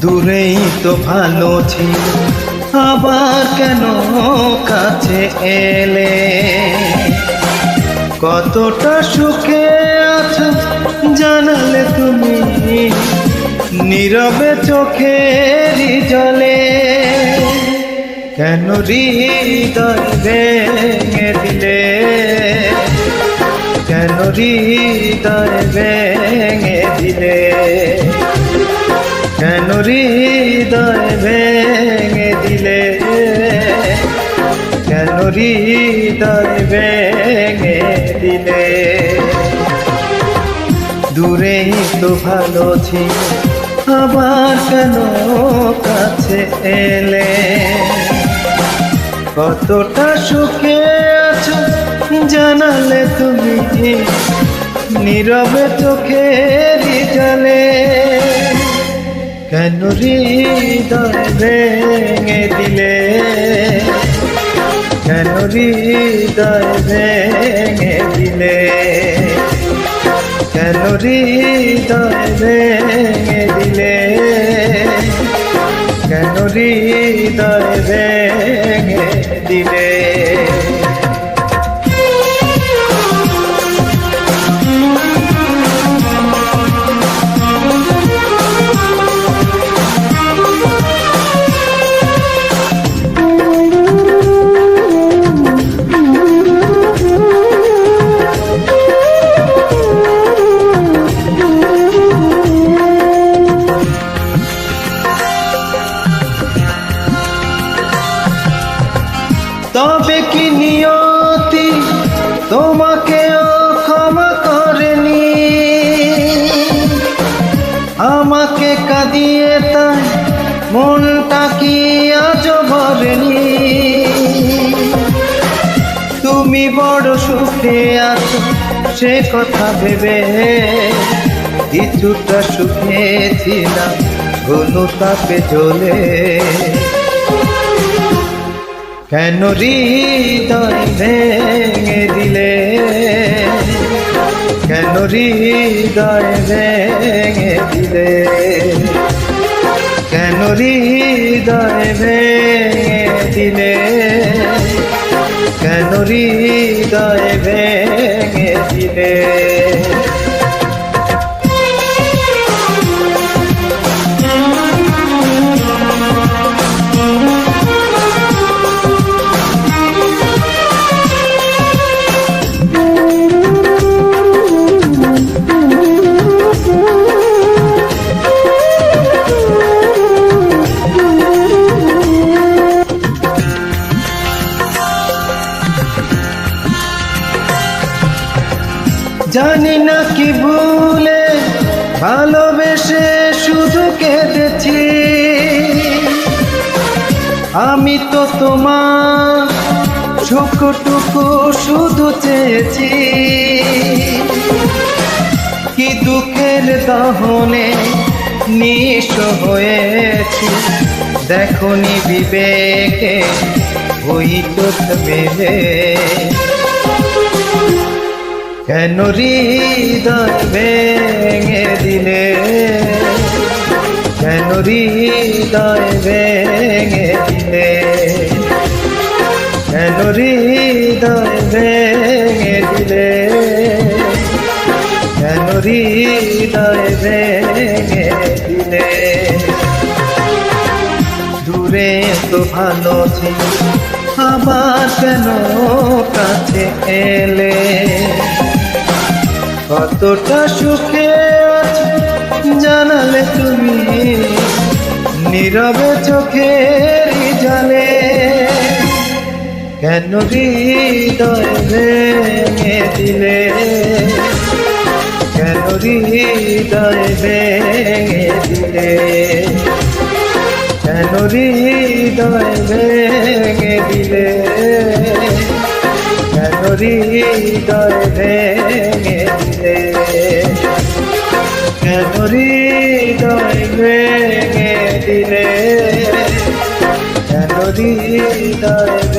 দূরেই তো ভালো ছিল, আবার কেন কাছে এলে? কতটা সুখে আছো জানালে তুমি নীরবে চোখের জলে। কেন হৃদয় ভেঙে দিলে? কেন হৃদয় ভেঙে দিলে? কেন হৃদয় ভেঙে দিলে? কেন হৃদয় ভেঙে দিলে? দূরেই তো ভালো ছিল, আবার কেন কাছে এলে? কতটা সুখে আছো জানালে তুমি নীরবে চোখের জলে। কেন হৃদয় ভেঙে দিলে? কেন হৃদয় ভেঙে দিলে? কেন হৃদয় ভেঙে দিলে? কেন হৃদয় ভেঙে দিলে? তবে কি নিয়তি তোমাকেও ক্ষমা করেনি? আমাকে কাঁদিয়ে তাই মনটা কি আজ ভরেনি? তুমি বড় সুখে আছো সে কথা ভেবে কিছুটা সুখে ছিলাম অনুতাপে জ্বলে। কেন হৃদয় ভেঙে দিলে? কেন হৃদয় ভেঙে দিলে? কেন হৃদয় ভেঙে দিলে? কেন হৃদয় ভেঙে দিলে? জানি না কি ভুলে ভালোবেসে শুধু কেঁদেছি। আমি তো তোমার সুখটুকু শুধু চেয়েছি। কি দুঃখের দহনে নিঃস্ব হয়েছি, দেখনি বিবেকে ওই চোখ মেলে। কেন হৃদয় ভেঙে দিলে? কেন হৃদয় ভেঙে দিলে? কেন হৃদয় ভেঙে দিলে? কেন হৃদয় ভেঙে দিলে? দূরে তো ভালো ছিল, আবার কেন কাছে এলে? কতটা সুখে আছো জানালে তুমি নীরবে চোখের জলে। কেন হৃদয় ভেঙে দিলে? কেন হৃদয় ভেঙে দিলে? কেন হৃদয় ভেঙে দিলে? কেন হৃদয় ভেঙে দিলে? কেন হৃদয় ভেঙে দিলে? কেন হৃদয়